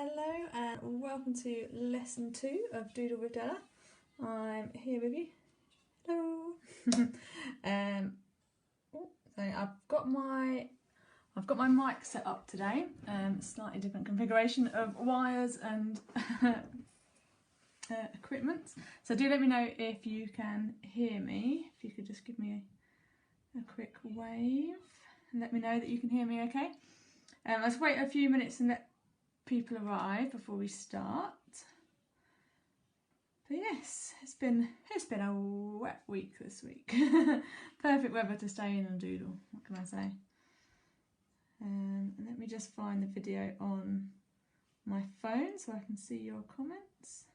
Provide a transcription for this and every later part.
Hello and welcome to lesson 2 of Doodle with Della. I'm here with you. Hello. So I've got my mic set up today. Slightly different configuration of wires and equipment. So do let me know if you can hear me. If you could just give me a quick wave and let me know that you can hear me okay. Let's wait a few minutes and let people arrive before we start. But yes, it's been a wet week this week. Perfect weather to stay in and doodle, what can I say? Let me just find the video on my phone so I can see your comments.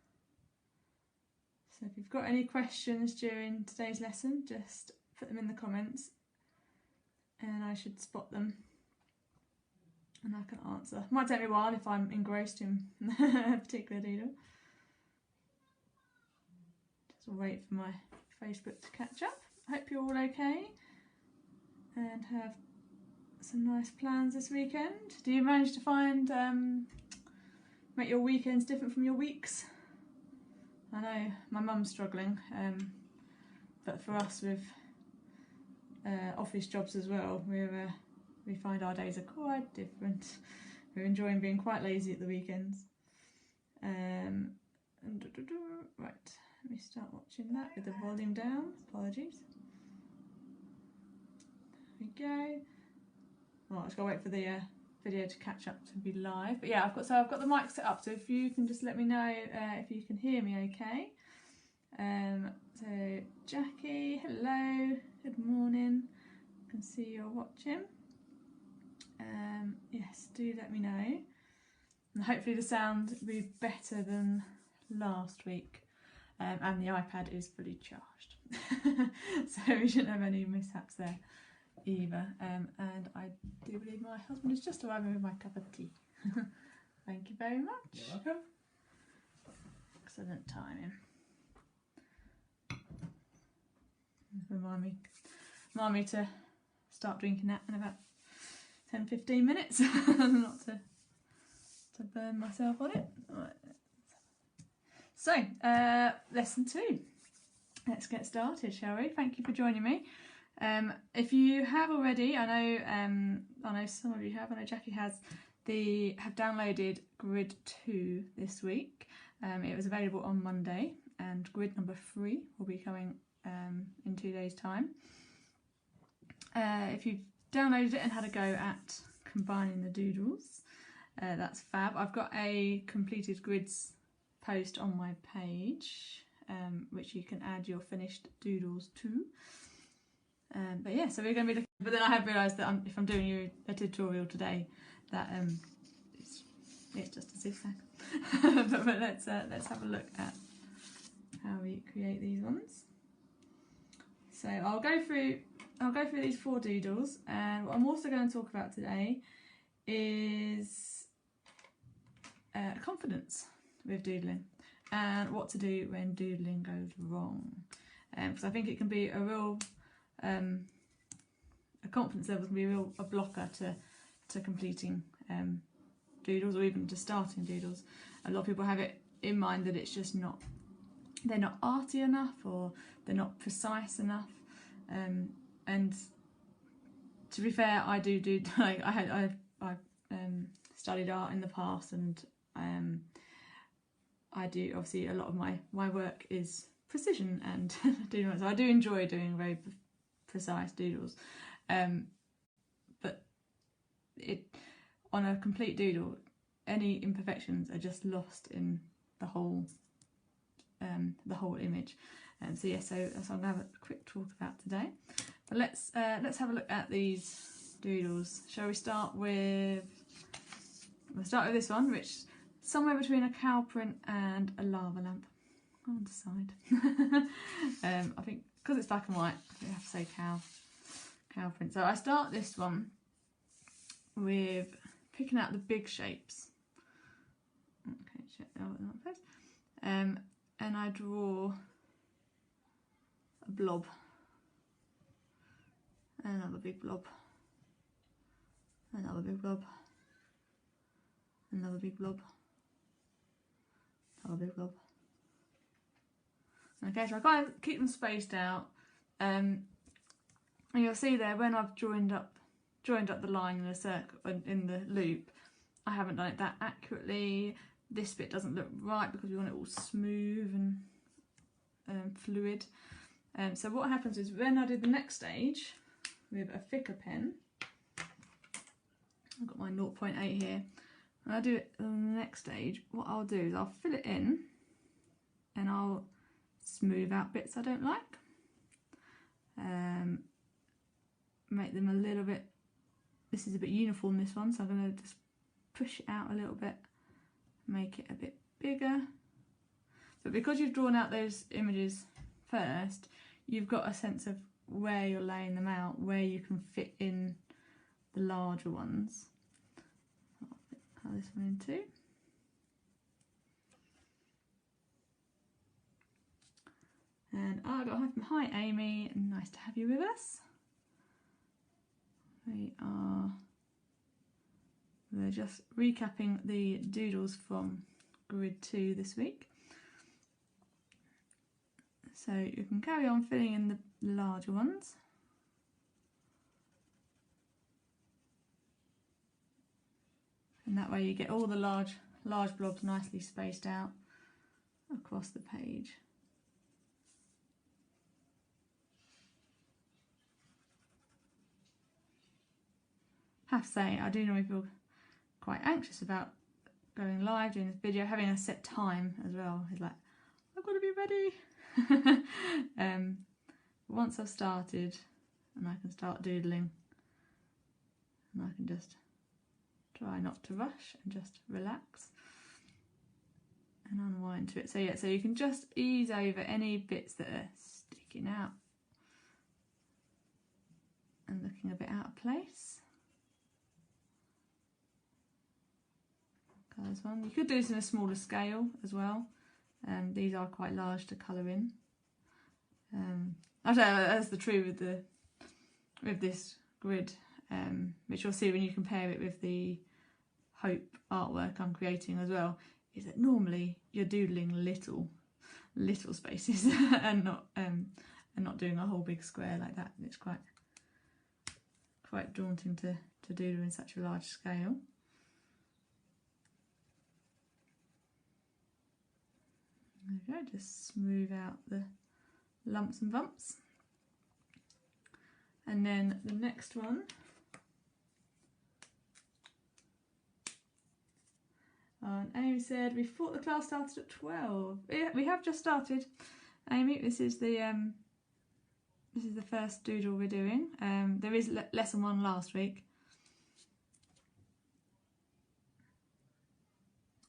So if you've got any questions during today's lesson, just put them in the comments and I should spot them and I can answer. Might take me a while if I'm engrossed in a particular doodle. Just wait for my Facebook to catch up. I hope you're all okay and have some nice plans this weekend. Do you manage to find, make your weekends different from your weeks? I know my mum's struggling, but for us with office jobs as well, we find our days are quite different. We're enjoying being quite lazy at the weekends. Right, let me start watching that with the volume down. Apologies. There we go. Oh, I just gotta wait for the video to catch up to be live. But yeah, I've got the mic set up. So if you can just let me know if you can hear me okay. So Jackie, hello, good morning. I can see you're watching. Yes, do let me know, and hopefully the sound will be better than last week, and the iPad is fully charged so we shouldn't have any mishaps there either, and I do believe my husband is just arriving with my cup of tea. Thank you very much. You're welcome. Excellent timing. Remind me to start drinking that in about 10-15 minutes, not to burn myself on it. Right. So, lesson 2. Let's get started, shall we? Thank you for joining me. If you have already, I know some of you have. I know Jackie has. Have downloaded Grid 2 this week. It was available on Monday, and Grid number 3 will be coming in 2 days' time. If you've downloaded it and had a go at combining the doodles, that's fab. I've got a completed grids post on my page, which you can add your finished doodles to. But yeah, so we're going to be looking. But then I have realised that if I'm doing you a tutorial today, that it's just a zigzag. but let's have a look at how we create these ones. So I'll go through these 4 doodles, and what I'm also going to talk about today is confidence with doodling and what to do when doodling goes wrong. Because I think it can be a real, a confidence level can be a blocker to completing doodles, or even to starting doodles. A lot of people have it in mind that it's just not, they're not arty enough, or they're not precise enough. And to be fair, I do like I studied art in the past, and I do, obviously a lot of my work is precision and doodling, so I do enjoy doing very precise doodles, but on a complete doodle, any imperfections are just lost in the whole image. And so yeah, so that's what I'm going to have a quick talk about today. But let's have a look at these doodles. Shall we start with? We'll start with this one, which is somewhere between a cow print and a lava lamp. I'll decide. I think because it's black and white, I think I have to say cow print. So I start this one with picking out the big shapes. Okay, check that out first. And I draw a blob, another big blob, another big blob, another big blob, Oh, big blob. Okay, so I kind of keep them spaced out. And you'll see there when I've joined up the line in a circle in the loop, I haven't done it that accurately. This bit doesn't look right because we want it all smooth and fluid. So what happens is when I do the next stage with a thicker pen, I've got my 0.8 here. When I do it on the next stage, what I'll do is I'll fill it in and I'll smooth out bits I don't like. Make them a little bit, this is a bit uniform, this one, so I'm going to just push it out a little bit, make it a bit bigger. But because you've drawn out those images first, you've got a sense of where you're laying them out, where you can fit in the larger ones. I'll put this one in too. And I got hi Amy, nice to have you with us. We're just recapping the doodles from grid 2 this week. So you can carry on filling in the larger ones. And that way you get all the large blobs nicely spaced out across the page. I have to say, I do normally feel quite anxious about going live, doing this video, having a set time as well. It's like, I've got to be ready. Once I've started and I can start doodling, and I can just try not to rush and just relax and unwind to it. So yeah, so you can just ease over any bits that are sticking out and looking a bit out of place. Colours one. You could do this in a smaller scale as well. These are quite large to colour in. Actually, that's the truth with this grid, which you'll see when you compare it with the Hope artwork I'm creating as well. Is that normally you're doodling little spaces and not doing a whole big square like that. It's quite daunting to doodle in such a large scale. There we go, just smooth out the lumps and bumps. And then the next one, and Amy said, we thought the class started at 12. We have just started, Amy. This is the first doodle we're doing. There is lesson 1 last week.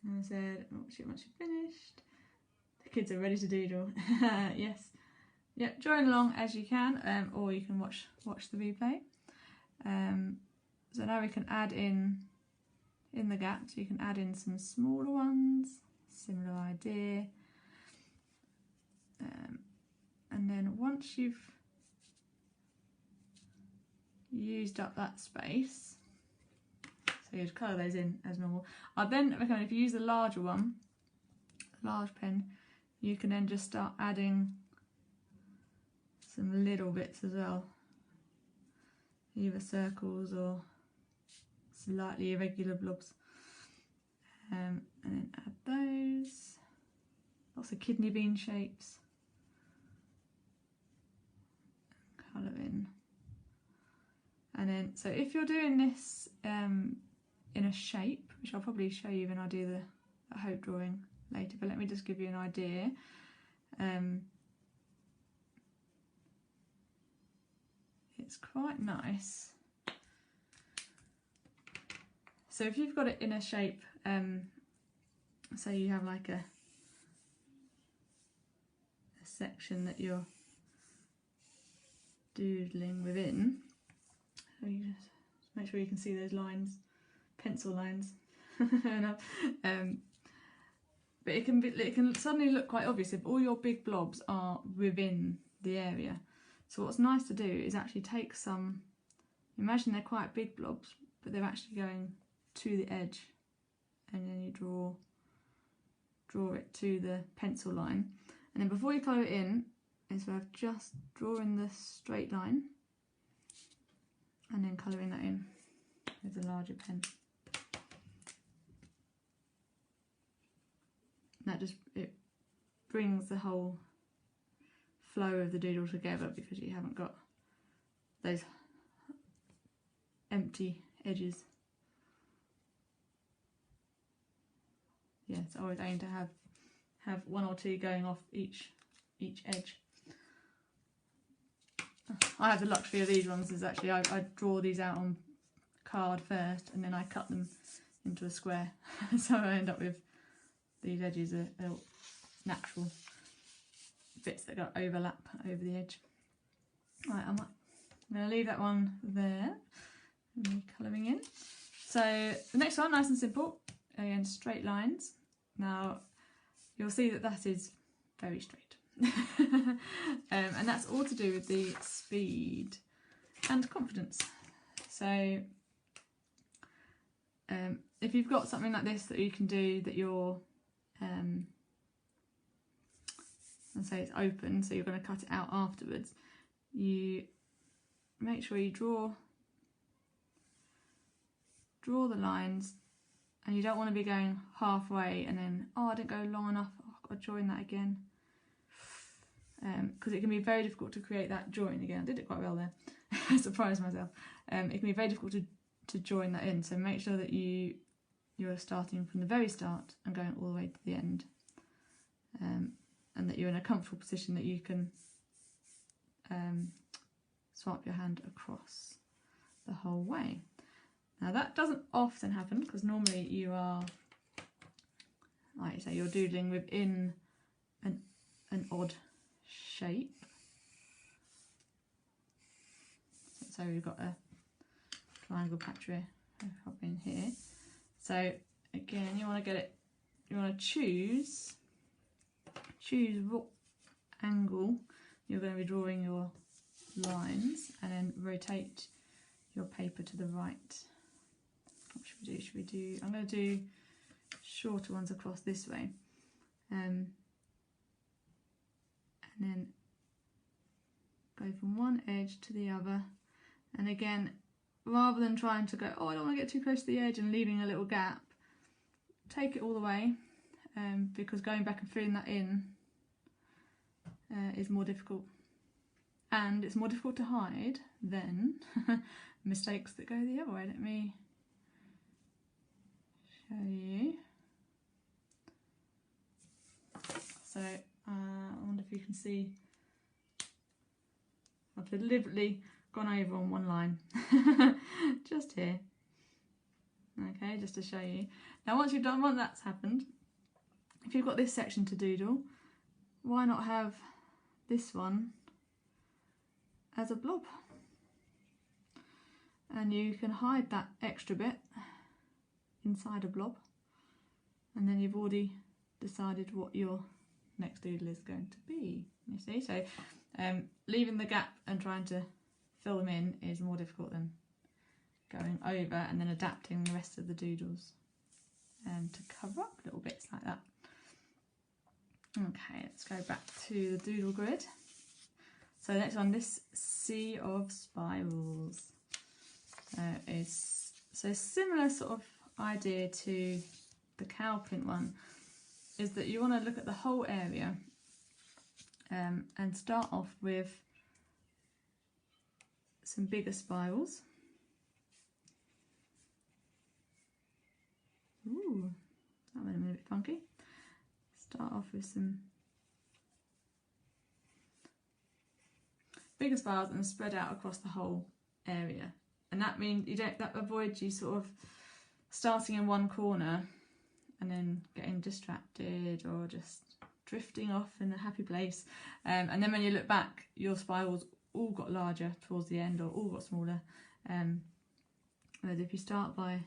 And I said, oh, once you've finished. Kids are ready to doodle. Yes. Yep, join along as you can, or you can watch the replay. So now we can add in the gaps, you can add in some smaller ones, similar idea. And then once you've used up that space, so you just colour those in as normal. I then recommend if you use the larger one, large pen, you can then just start adding some little bits as well, either circles or slightly irregular blobs, and then add those, lots of kidney bean shapes, colour in. And then, so if you're doing this in a shape, which I'll probably show you when I do the hope drawing later, but let me just give you an idea. It's quite nice. So if you've got it in a shape, say you have like a section that you're doodling within, so you just make sure you can see those lines, pencil lines. But it can suddenly look quite obvious if all your big blobs are within the area. So what's nice to do is actually take some, imagine they're quite big blobs, but they're actually going to the edge, and then you draw draw it to the pencil line. And then before you colour it in, it's worth just drawing the straight line and then colouring that in with a larger pen. That just, it brings the whole flow of the doodle together because you haven't got those empty edges. Yeah, so I always aim to have one or two going off each edge. I have the luxury of these ones is actually I draw these out on card first and then I cut them into a square. So I end up with these edges are natural bits that got overlap over the edge. Right, I'm going to leave that one there. And colouring in. So the next one, nice and simple. Again, straight lines. Now you'll see that that is very straight. And that's all to do with the speed and confidence. So if you've got something like this that you can do that you're let's say it's open, so you're going to cut it out afterwards, you make sure you draw the lines, and you don't want to be going halfway and then, oh, I didn't go long enough, oh, I've got to join that again, because it can be very difficult to create that join again. I did it quite well there. I surprised myself. It can be very difficult to join that in, so make sure that you're starting from the very start and going all the way to the end, and that you're in a comfortable position that you can swipe your hand across the whole way. Now that doesn't often happen because normally you are, like you say, you're doodling within an odd shape. So we've got a triangle patch here, I'll pop in here. So again, you want to get it, you want to choose what angle you're going to be drawing your lines, and then rotate your paper to the right. What should we do? Should we do? I'm going to do shorter ones across this way, and then go from one edge to the other. And again, rather than trying to go, oh, I don't want to get too close to the edge and leaving a little gap, take it all the way, because going back and filling that in is more difficult. And it's more difficult to hide than mistakes that go the other way. Let me show you. So I wonder if you can see, I've deliberately gone over on one line, just here. Okay, just to show you. Now once that's happened, if you've got this section to doodle, why not have this one as a blob? And you can hide that extra bit inside a blob, and then you've already decided what your next doodle is going to be, you see. So leaving the gap and trying to fill them in is more difficult than going over and then adapting the rest of the doodles to cover up little bits like that. Okay, let's go back to the doodle grid. So the next one, this sea of spirals, is so similar sort of idea to the cow print one, is that you want to look at the whole area and start off with some bigger spirals. Ooh, that went a bit funky. Start off with some bigger spirals and spread out across the whole area. And that means that avoids you sort of starting in one corner and then getting distracted or just drifting off in a happy place. And then when you look back, your spirals all got larger towards the end or all got smaller. Whereas if you start by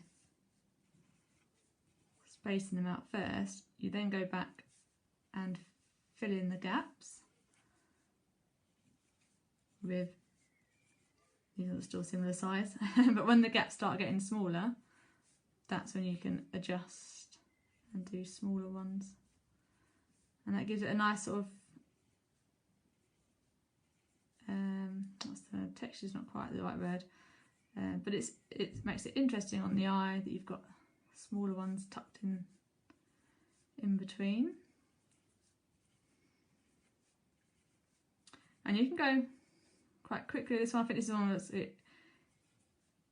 spacing them out first, you then go back and fill in the gaps with, these are still similar size, but when the gaps start getting smaller, that's when you can adjust and do smaller ones and that gives it a nice sort of what's the texture's not quite the right word, but it makes it interesting on the eye that you've got smaller ones tucked in between. And you can go quite quickly with this one. I think this is one that's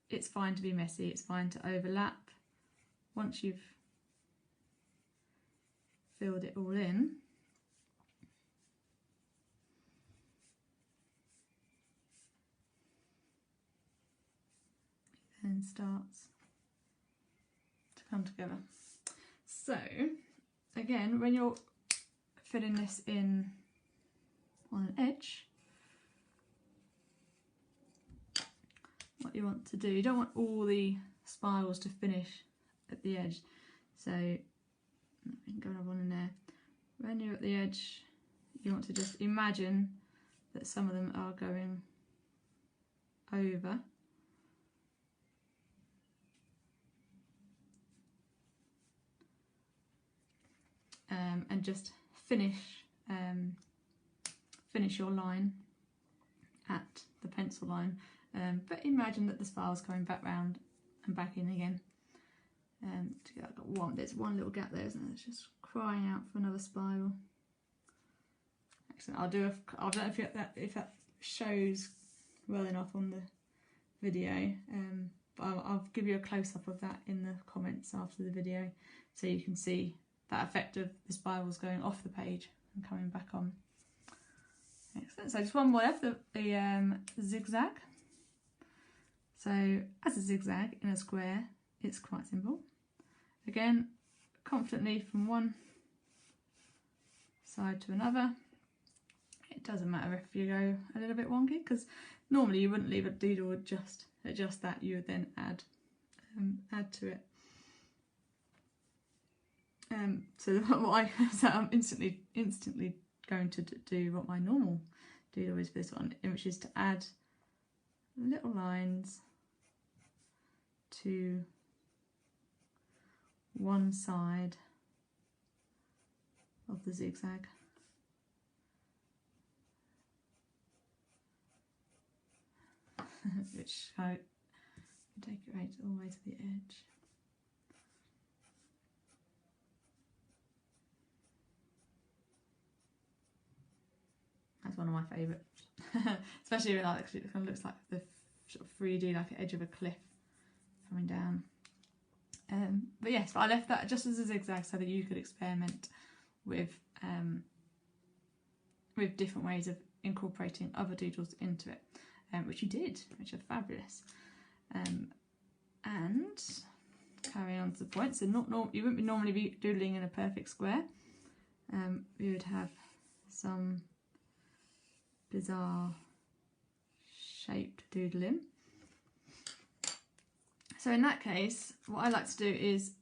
it's fine to be messy, it's fine to overlap. Once you've filled it all in, it then starts to come together. So again, when you're filling this in on an edge, what you want to do, you don't want all the spirals to finish at the edge, so we can go another one in there. When you're at the edge, you want to just imagine that some of them are going over, and just finish your line at the pencil line, but imagine that the spiral's coming back round and back in again. I've got there's one little gap there, isn't there? It's just crying out for another spiral. Excellent. I don't know if that shows well enough on the video, but I'll give you a close-up of that in the comments after the video, so you can see that effect of the spirals going off the page and coming back on. Excellent. So just one more left, the zigzag. So as a zigzag in a square, it's quite simple. Again, confidently from one side to another. It doesn't matter if you go a little bit wonky, because normally you wouldn't leave a doodle at just that. You would then add to it. So I'm instantly going to do what my normal doodle is for this one, which is to add little lines to one side of the zigzag. Which I take it right all the way to the edge. That's one of my favourites, especially when it kind of looks like the sort of 3D, like the edge of a cliff coming down. But yes, I left that just as a zigzag so that you could experiment with different ways of incorporating other doodles into it, which you did, which are fabulous. And carrying on to the point, so you wouldn't normally be doodling in a perfect square. You would have some bizarre shaped doodling. So in that case, what I like to do is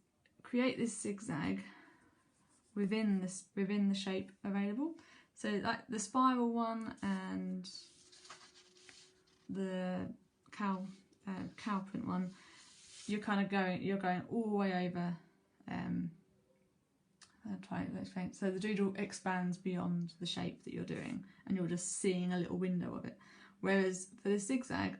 create this zigzag within the shape available. So like the spiral one and the cow print one, you're going all the way over. I'll try to explain. So the doodle expands beyond the shape that you're doing, and you're just seeing a little window of it. Whereas for the zigzag,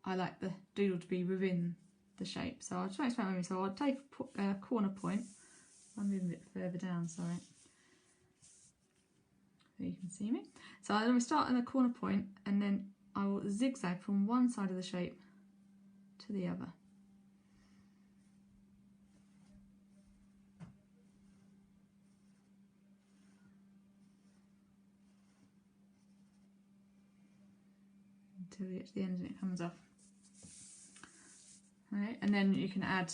I like the doodle to be within the shape. So I'll try to explain with me. So I'll take a corner point. I'm moving a bit further down, sorry. So you can see me. So I'm going to start in the corner point, and then I will zigzag from one side of the shape to the other. Until we get to the end and it comes off. Right, and then you can add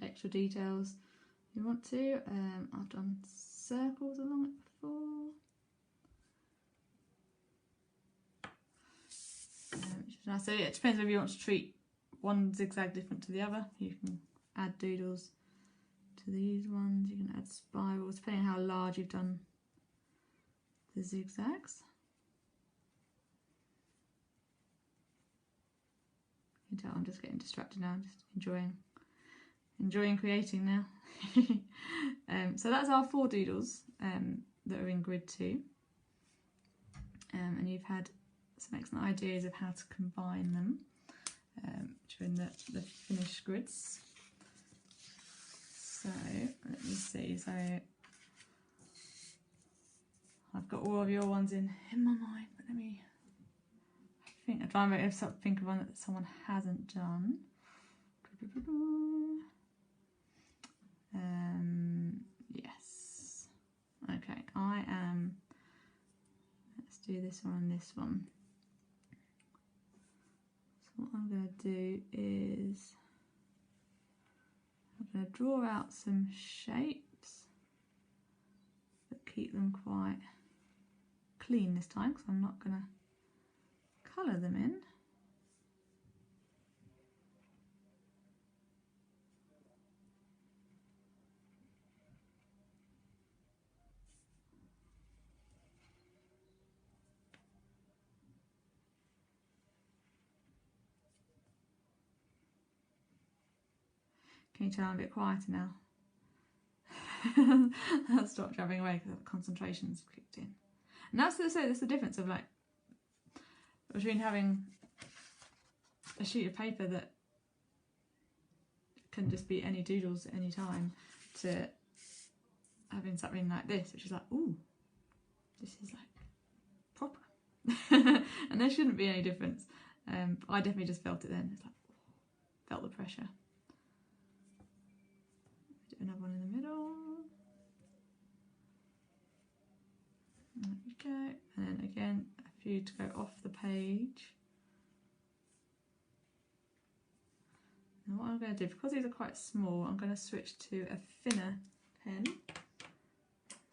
extra details if you want to. I've done circles along it before. Which is nice. So yeah, it depends whether you want to treat one zigzag different to the other. You can add doodles to these ones. You can add spirals depending on how large you've done the zigzags. You can tell I'm just getting distracted now. I'm just enjoying enjoying creating now. So that's our 4 doodles that are in grid 2. And you've had some excellent ideas of how to combine them, which are in the finished grids. So let me see. So I've got all of your ones in my mind, but let me think. I'm trying to think of one that someone hasn't done. Yes. Okay, I am. Let's do this one and this one. So what I'm going to do is I'm going to draw out some shapes, but keep them quite clean this time, because I'm not going to colour them in. Can you tell I'm a bit quieter now? I'll stop jabbing away because concentration's kicked in. And that's the difference of like between having a sheet of paper that can just be any doodles at any time to having something like this, which is like, ooh, this is like proper. And there shouldn't be any difference. I definitely just felt it then. It's like, felt the pressure. Do another one in the middle. There we go. And then again, a few to go off the page. And what I'm going to do, because these are quite small, I'm going to switch to a thinner pen,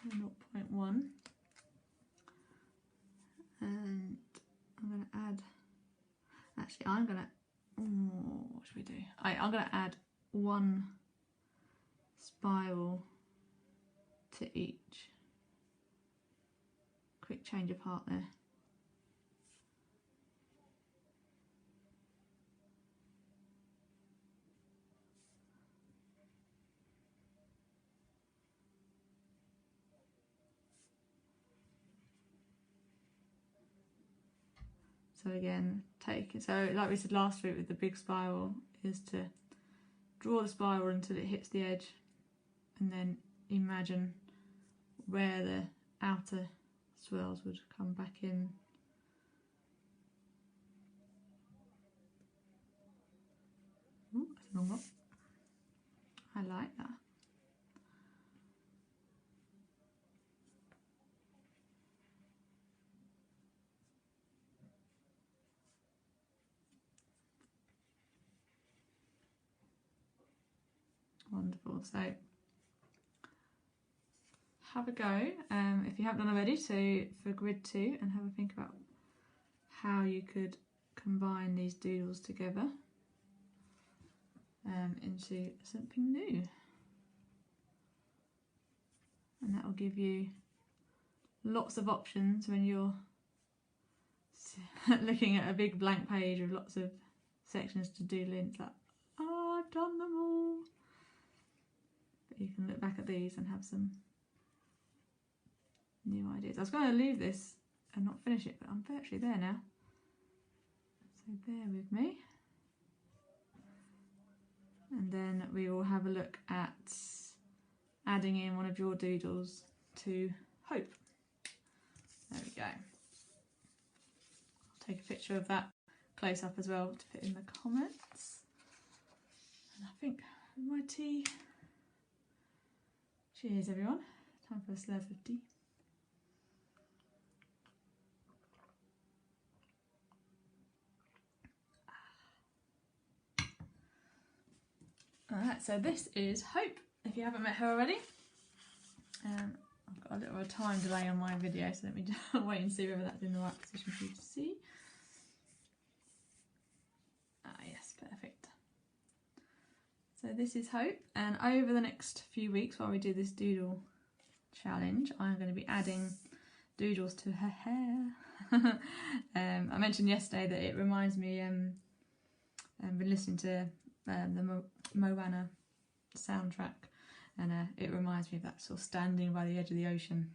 0.1. And I'm going to add, actually I'm going to, what should we do? I'm going to add 1 spiral to each. Quick change of heart there. So again, so like we said last week with the big spiral, is to draw the spiral until it hits the edge and then imagine where the outer swirls would come back in. Ooh, that's a long one. I like that. Wonderful. So have a go if you haven't done already for grid 2, and have a think about how you could combine these doodles together into something new, and that will give you lots of options when you're looking at a big blank page with lots of sections to doodle in. It's like, oh, I've done them all. But you can look back at these and have some new ideas. I was going to leave this and not finish it, but I'm virtually there now. So bear with me. And then we will have a look at adding in one of your doodles to Hope. There we go. I'll take a picture of that close up as well to put in the comments. And I think my tea. Cheers everyone. Time for a slurp of tea. Alright, so this is Hope, if you haven't met her already. I've got a little bit of time delay on my video, so let me just wait and see whether that's in the right position for you to see. Ah yes, perfect. So this is Hope, and over the next few weeks while we do this doodle challenge, I'm going to be adding doodles to her hair. I mentioned yesterday that it reminds me, I've been listening to the Moana soundtrack, and it reminds me of that sort of standing by the edge of the ocean,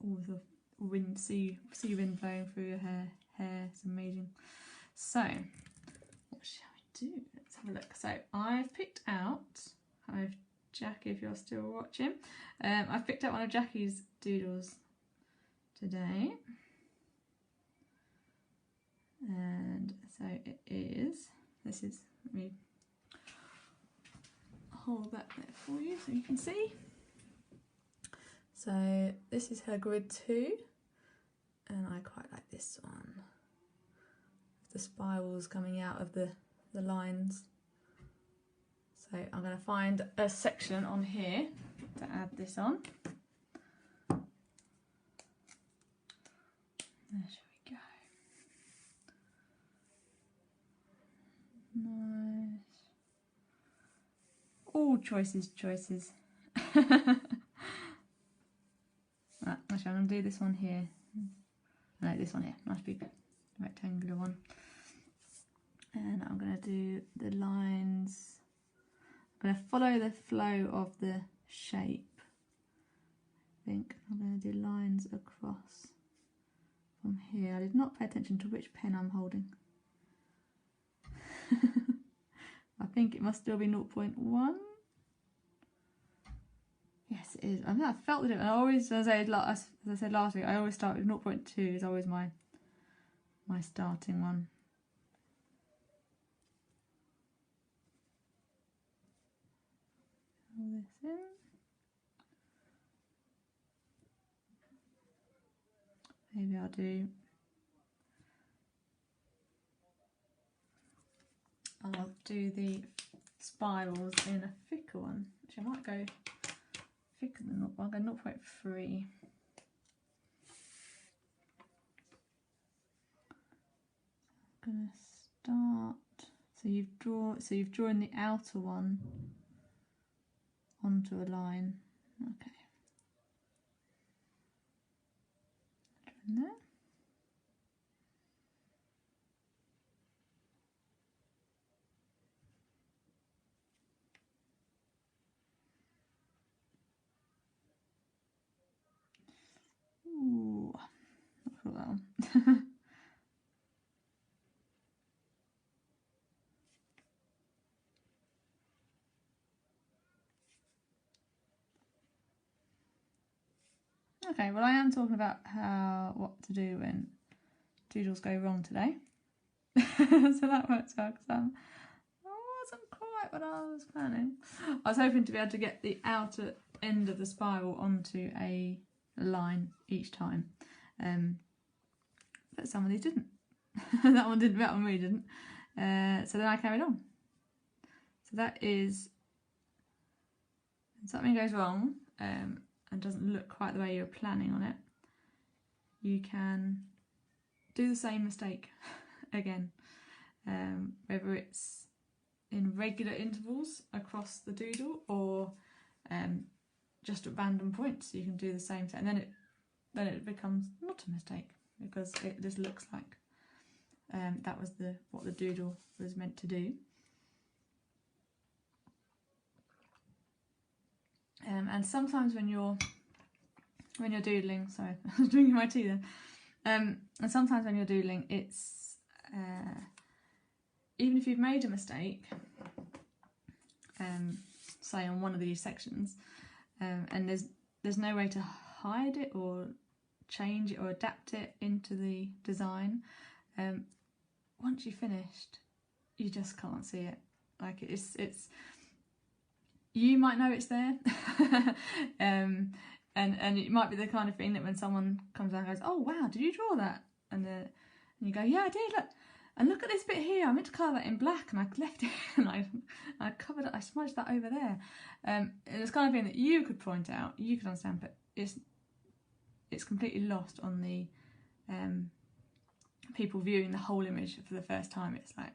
all the wind, sea wind blowing through your hair. It's amazing. So what shall we do? Let's have a look. So I've picked out, Jackie, if you're still watching, I've picked out one of Jackie's doodles today, and so it is, let me hold that there for you so you can see. So this is her grid 2, and I quite like this one. The spirals coming out of the lines. So I'm going to find a section on here to add this on. There shall we go. Nice. All choices. Right, actually I'm going to do this one here. No, this one here, nice big rectangular one. And I'm going to do the lines. I'm going to follow the flow of the shape. I think I'm going to do lines across from here. I did not pay attention to which pen I'm holding. I think it must still be 0.1. Yes, it is. I felt the difference. I always, as I said last week, I always start with 0.2 is always my starting one. All this in. Maybe I'll do the spirals in a thicker one. Actually, I might go thicker than 0.1. I'll go 0.3. I'm gonna start. So you've drawn the outer one onto a line. Okay. Draw in there. Ooh, not sure that one. Okay, well I am talking about what to do when doodles go wrong today. So that works well because I wasn't quite what I was planning. I was hoping to be able to get the outer end of the spiral onto a line each time, but some of these didn't. That one really didn't. So then I carried on. So that is, when something goes wrong and doesn't look quite the way you were planning on it, you can do the same mistake again, whether it's in regular intervals across the doodle or just at random points. You can do the same thing, and then it becomes not a mistake because it just looks like that was what the doodle was meant to do. And sometimes when you're doodling, sorry, I was drinking my tea then. And sometimes when you're doodling, it's even if you've made a mistake, say on one of these sections, and there's no way to hide it or change it or adapt it into the design. Once you've finished, you just can't see it. Like it's you might know it's there, and it might be the kind of thing that when someone comes down and goes, "Oh wow, did you draw that?" And you go, "Yeah, I did. Look, and look at this bit here. I meant to colour that in black, and I left it, and I covered it. I smudged that over there." And it's kind of thing that you could point out, you could understand, but it's completely lost on the people viewing the whole image for the first time. It's like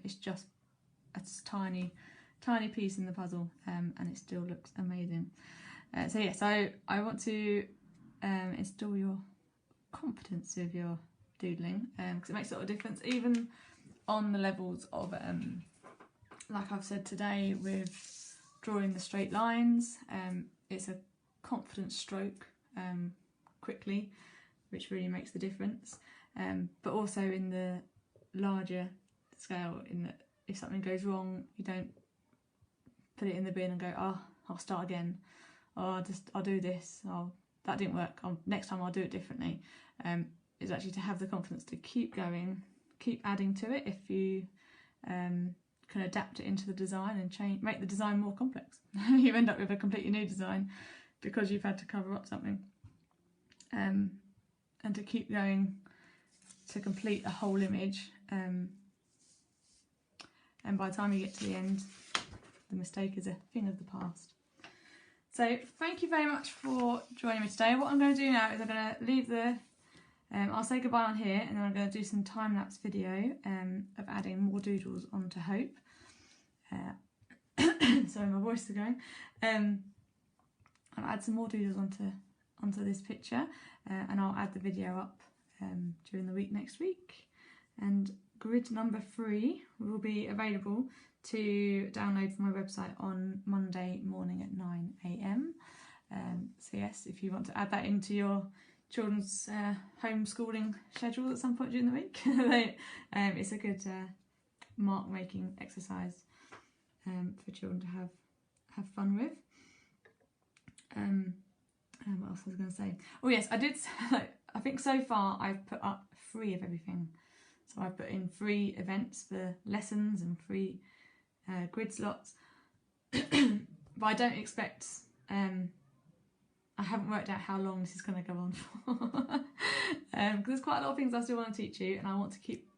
it's just a tiny piece in the puzzle, and it still looks amazing. So yeah, so I want to install your competence of your doodling, because it makes a lot of difference even on the levels of like I've said today with drawing the straight lines, it's a confident stroke quickly, which really makes the difference. But also in the larger scale, in that if something goes wrong, you don't put it in the bin and go, oh, I'll start again, or I'll do this, oh, that didn't work, next time I'll do it differently. Is actually to have the confidence to keep going, keep adding to it. If you can adapt it into the design and make the design more complex, you end up with a completely new design because you've had to cover up something. And to keep going to complete a whole image, and by the time you get to the end, the mistake is a thing of the past. So thank you very much for joining me today. What I'm going to do now is I'm going to leave the I'll say goodbye on here, and then I'm going to do some time-lapse video of adding more doodles onto Hope. Sorry, my voice is going. I'll add some more doodles onto this picture, and I'll add the video up during the week next week. And grid number 3 will be available to download from my website on Monday morning at 9 AM. So yes, if you want to add that into your children's homeschooling schedule at some point during the week, it's a good mark making exercise for children to have fun with. What else was I going to say? Oh yes, I did. I think so far I've put up 3 of everything. So I've put in 3 events for lessons and 3 grid slots, but I don't expect. I haven't worked out how long this is going to go on for, because there's quite a lot of things I still want to teach you, and I want to keep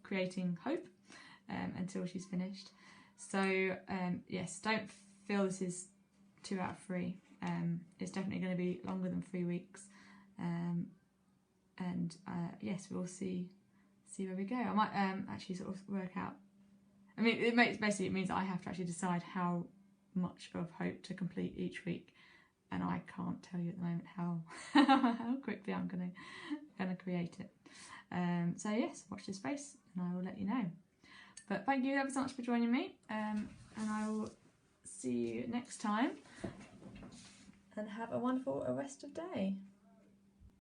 creating Hope until she's finished. So yes, don't feel this is 2 out of 3. It's definitely going to be longer than 3 weeks, and yes, we'll see where we go. I might actually sort of work out. I mean, it means that I have to actually decide how much of Hope to complete each week. And I can't tell you at the moment how quickly I'm gonna create it. So yes, watch this space, and I will let you know. But thank you ever so much for joining me, and I will see you next time. And have a wonderful rest of day.